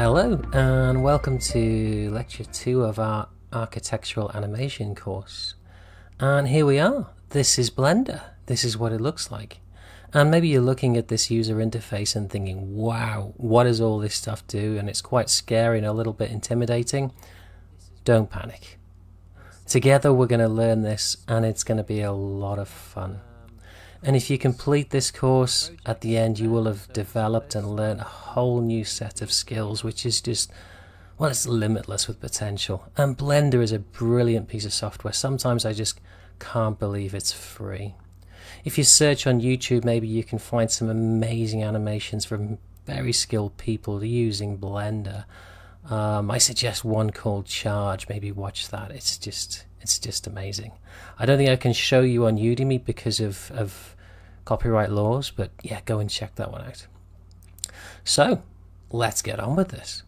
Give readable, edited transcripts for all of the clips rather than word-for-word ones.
Hello and welcome to lecture 2 of our architectural animation course. And here we are. This is Blender. This is what it looks like. And maybe you're looking at this user interface and thinking, wow, what does all this stuff do? And it's quite scary and a little bit intimidating. Don't panic. Together we're going to learn this and it's going to be a lot of fun. And if you complete this course, at the end you will have developed and learned a whole new set of skills, which is just, well, it's limitless with potential. And Blender is a brilliant piece of software. Sometimes I just can't believe it's free. If you search on YouTube, maybe you can find some amazing animations from very skilled people using Blender. I suggest one called Charge. Maybe watch that. It's just amazing. I don't think I can show you on Udemy because of copyright laws, but yeah, go and check that one out. So let's get on with this.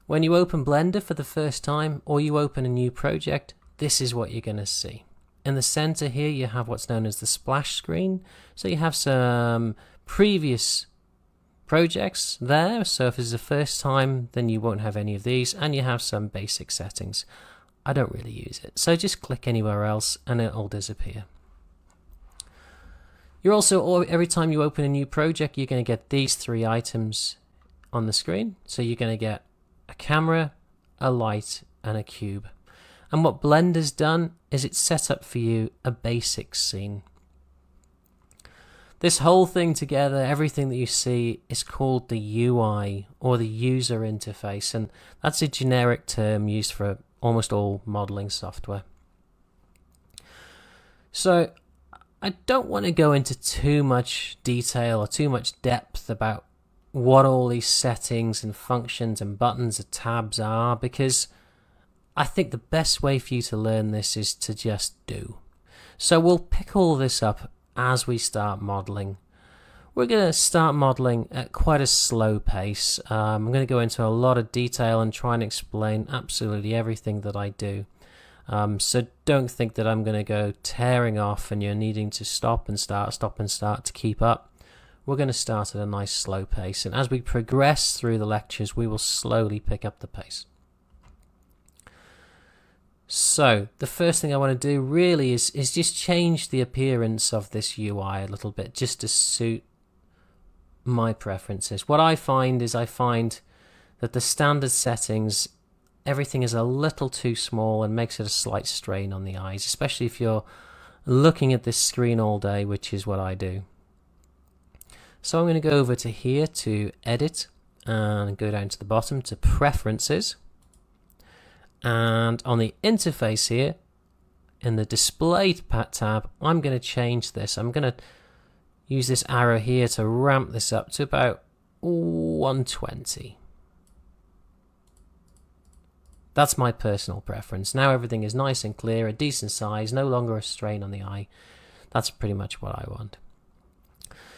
When you open Blender for the first time or you open a new project, this is what you're going to see. In the center here you have what's known as the splash screen. So you have some previous projects there, so if this is the first time then you won't have any of these, and you have some basic settings. I don't really use it, so just click anywhere else and it'll disappear. You're also, every time you open a new project, you're going to get these 3 items on the screen. So you're going to get a camera, a light, and a cube. And what Blender's done is it's set up for you a basic scene. This whole thing together, everything that you see, is called the UI, or the user interface, and that's a generic term used for almost all modeling software. So I don't want to go into too much detail or too much depth about what all these settings and functions and buttons and tabs are, because I think the best way for you to learn this is to just do. So we'll pick all this up as we start modeling. We're going to start modeling at quite a slow pace. I'm going to go into a lot of detail and try and explain absolutely everything that I do. So don't think that I'm going to go tearing off and you're needing to stop and start to keep up. We're going to start at a nice slow pace, and as we progress through the lectures we will slowly pick up the pace. So the first thing I want to do really is just change the appearance of this UI a little bit, just to suit my preferences. What I find that the standard settings, everything is a little too small and makes it a slight strain on the eyes, especially if you're looking at this screen all day, which is what I do. So I'm going to go over to here to Edit and go down to the bottom to Preferences. And on the interface here, in the Display tab, I'm going to change this. I'm going to use this arrow here to ramp this up to about 120. That's my personal preference. Now everything is nice and clear, a decent size, no longer a strain on the eye. That's pretty much what I want.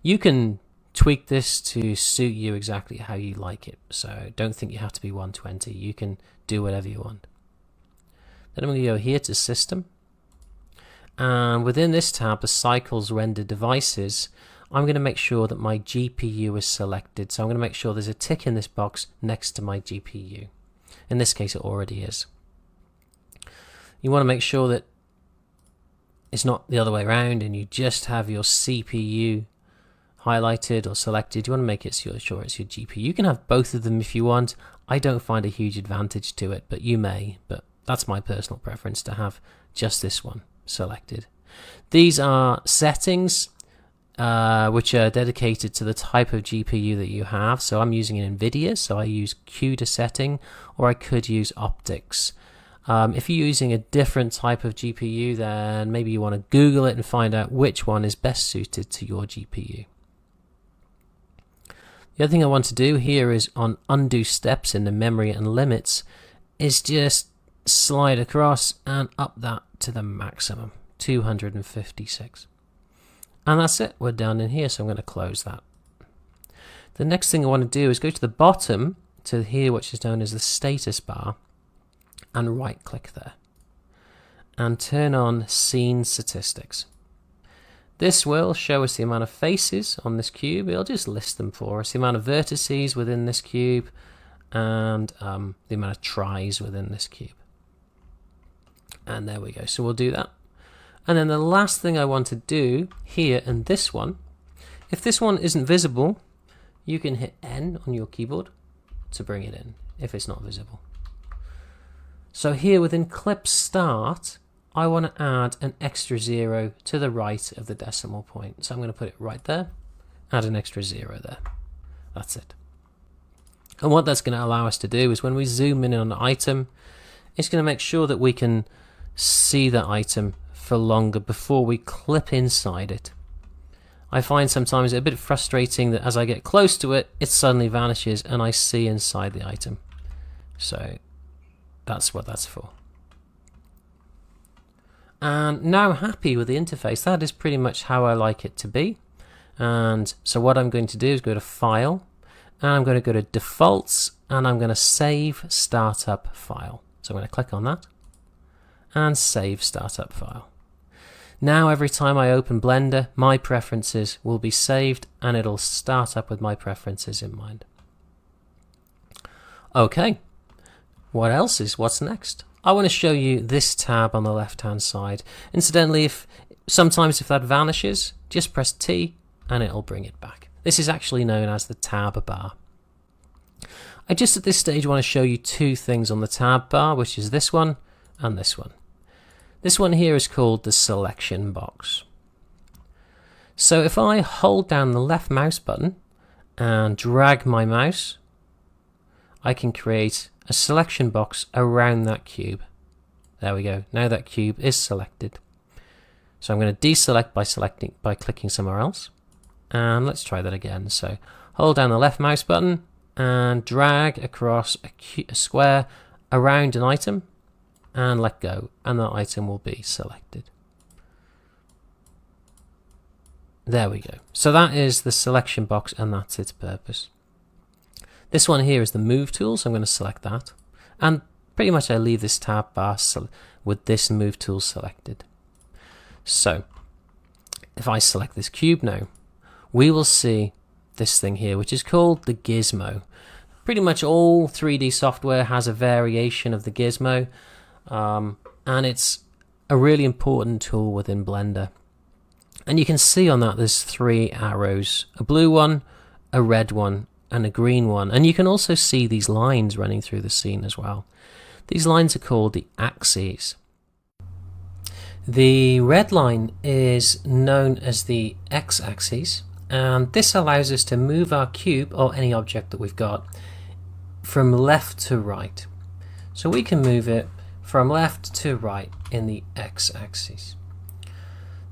You can tweak this to suit you exactly how you like it. So don't think you have to be 120. You can do whatever you want. Then I'm going to go here to System. And within this tab, the Cycles Render Devices, I'm going to make sure that my GPU is selected. So I'm going to make sure there's a tick in this box next to my GPU. In this case, it already is. You want to make sure that it's not the other way around and you just have your CPU highlighted or selected. You want to make it sure it's your GPU. You can have both of them if you want. I don't find a huge advantage to it, but you may. But that's my personal preference, to have just this one selected. These are settings which are dedicated to the type of GPU that you have. So I'm using an NVIDIA, so I use CUDA setting, or I could use Optics. If you're using a different type of GPU, then maybe you want to Google it and find out which one is best suited to your GPU. The other thing I want to do here is on undo steps in the memory and limits is just slide across and up that to the maximum, 256. And that's it, we're done in here, so I'm going to close that. The next thing I want to do is go to the bottom to here, which is known as the status bar, and right click there and turn on Scene Statistics. This will show us the amount of faces on this cube. It'll just list them for us, the amount of vertices within this cube, and the amount of tries within this cube. And there we go. So we'll do that. And then the last thing I want to do here in this one, if this one isn't visible, you can hit N on your keyboard to bring it in if it's not visible. So here within clip start, I want to add an extra 0 to the right of the decimal point. So I'm going to put it right there, add an extra 0 there. That's it. And what that's going to allow us to do is when we zoom in on an item, it's going to make sure that we can see the item for longer before we clip inside it. I find sometimes it a bit frustrating that as I get close to it, it suddenly vanishes and I see inside the item. So that's what that's for. And now I'm happy with the interface. That is pretty much how I like it to be. And so what I'm going to do is go to File, and I'm going to go to Defaults, and I'm going to Save Startup File. So I'm going to click on that and Save Startup File. Now every time I open Blender, my preferences will be saved and it'll start up with my preferences in mind. Okay, what's next? I want to show you this tab on the left hand side. Incidentally, sometimes if that vanishes, just press T and it'll bring it back. This is actually known as the tab bar. I just at this stage want to show you two things on the tab bar, which is this one and this one. This one here is called the selection box. So if I hold down the left mouse button and drag my mouse, I can create a selection box around that cube. There we go. Now that cube is selected. So I'm going to deselect by clicking somewhere else. And let's try that again. So hold down the left mouse button and drag across a square around an item and let go, and that item will be selected. There we go. So that is the selection box and that's its purpose. This one here is the move tool, so I'm going to select that. And pretty much I leave this tab bar with this move tool selected. So if I select this cube now, we will see this thing here, which is called the gizmo. Pretty much all 3D software has a variation of the gizmo, and it's a really important tool within Blender. And you can see on that there's 3 arrows, a blue one, a red one, and a green one. And you can also see these lines running through the scene as well. These lines are called the axes. The red line is known as the x-axis, and this allows us to move our cube or any object that we've got from left to right. So we can move it from left to right in the x-axis.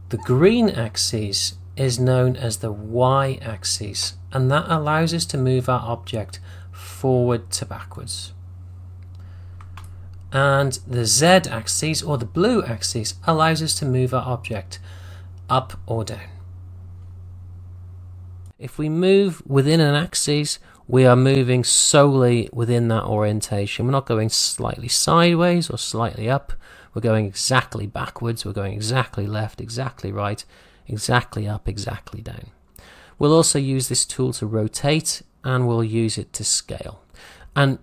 The green axis is known as the y-axis, and that allows us to move our object forward to backwards. And the z-axis, or the blue axis, allows us to move our object up or down. If we move within an axis, we are moving solely within that orientation. We're not going slightly sideways or slightly up. We're going exactly backwards. We're going exactly left, exactly right, exactly up, exactly down. We'll also use this tool to rotate, and we'll use it to scale. And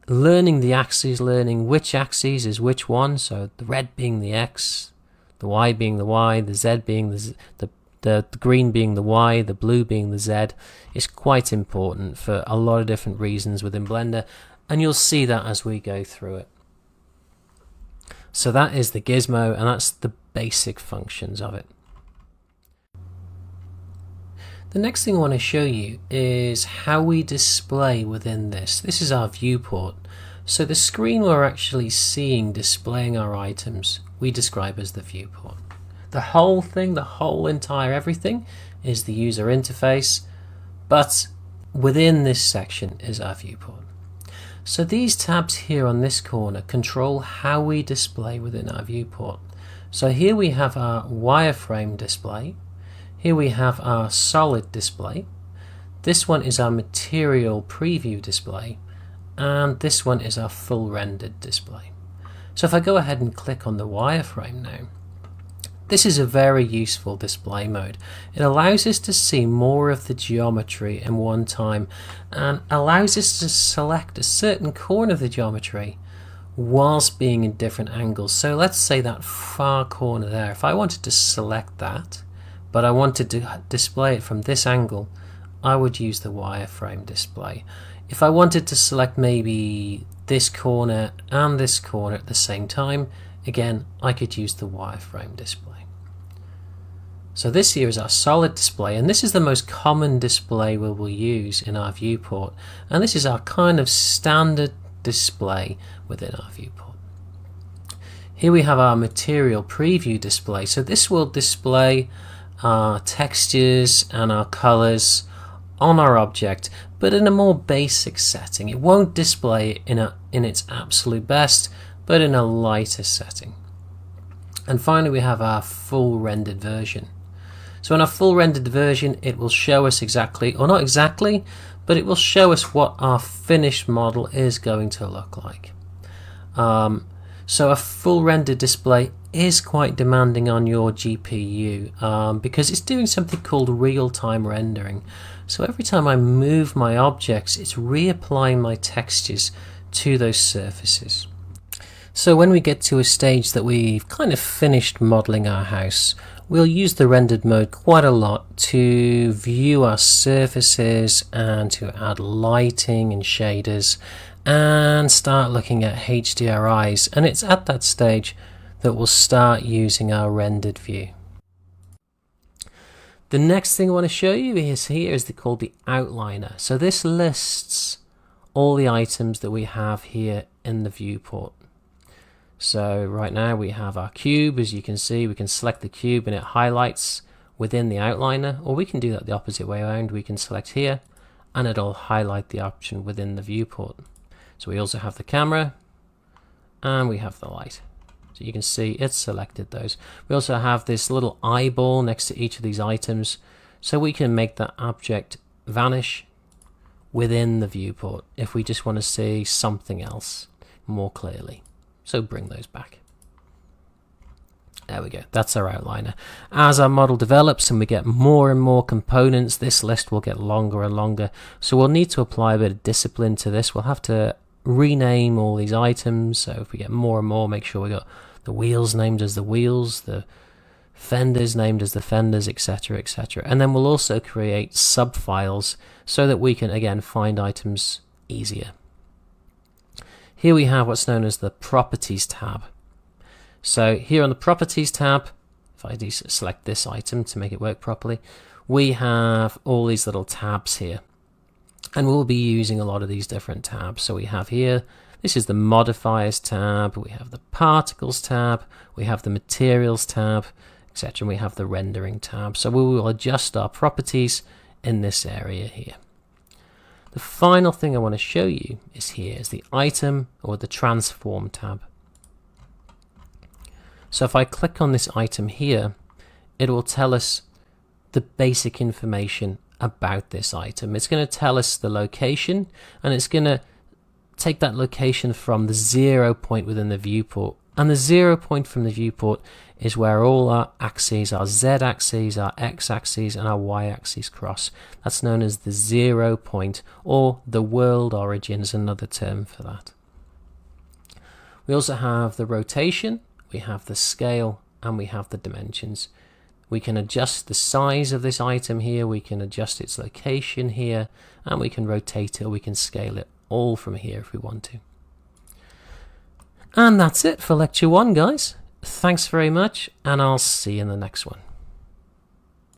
learning the axes, learning which axis is which one, so the red being the X, the Y being the Y, the Z being the green being the Y, the blue being the Z, is quite important for a lot of different reasons within Blender, and you'll see that as we go through it. So that is the gizmo, and that's the basic functions of it. The next thing I want to show you is how we display within this. This is our viewport. So the screen we're actually seeing displaying our items, we describe as the viewport. The whole thing, the whole entire everything is the user interface, but within this section is our viewport. So these tabs here on this corner control how we display within our viewport. So here we have our wireframe display. Here we have our solid display. This one is our material preview display, and this one is our full rendered display. So if I go ahead and click on the wireframe now, This is a very useful display mode. It allows us to see more of the geometry in one time and allows us to select a certain corner of the geometry whilst being in different angles. So let's say that far corner there, if I wanted to select that, but I wanted to display it from this angle, I would use the wireframe display. If I wanted to select maybe this corner and this corner at the same time, again, I could use the wireframe display. So this here is our solid display, and this is the most common display we will use in our viewport, and this is our kind of standard display within our viewport. Here we have our material preview display. So this will display our textures and our colors on our object, but in a more basic setting. It won't display it in its absolute best, but in a lighter setting. And finally we have our full rendered version. So in our full rendered version, it will show us exactly, or not exactly, but it will show us what our finished model is going to look like. So a full rendered display is quite demanding on your GPU because it's doing something called real-time rendering. So every time I move my objects, it's reapplying my textures to those surfaces. So when we get to a stage that we've kind of finished modeling our house, we'll use the rendered mode quite a lot to view our surfaces and to add lighting and shaders and start looking at HDRIs, and it's at that stage that we'll start using our rendered view. The next thing I want to show you is called the outliner. So this lists all the items that we have here in the viewport. So right now we have our cube. As you can see, we can select the cube and it highlights within the outliner, or we can do that the opposite way around. We can select here and it'll highlight the option within the viewport. So we also have the camera and we have the light. So you can see it's selected those. We also have this little eyeball next to each of these items, so we can make that object vanish within the viewport if we just want to see something else more clearly. So bring those back. There we go, that's our outliner. As our model develops and we get more and more components, this list will get longer and longer. So we'll need to apply a bit of discipline to this. We'll have to rename all these items. So if we get more and more, make sure we got the wheels named as the wheels, the fenders named as the fenders, etc., etc. And then we'll also create subfiles so that we can again find items easier. Here we have what's known as the Properties tab. So here on the Properties tab, if I select this item to make it work properly, we have all these little tabs here. And we'll be using a lot of these different tabs. So we have here, this is the Modifiers tab, we have the Particles tab, we have the Materials tab, etc. And we have the Rendering tab. So we will adjust our properties in this area here. The final thing I want to show you is here is the Item or the Transform tab. So if I click on this item here, it will tell us the basic information about this item. It's going to tell us the location, and it's going to take that location from the 0 point within the viewport. And the 0 point from the viewport is where all our axes, our Z axes, our X axes, and our Y axes cross. That's known as the 0 point, or the world origin is another term for that. We also have the rotation, we have the scale, and we have the dimensions. We can adjust the size of this item here, we can adjust its location here, and we can rotate it, or we can scale it all from here if we want to. And that's it for lecture 1, guys. Thanks very much, and I'll see you in the next one.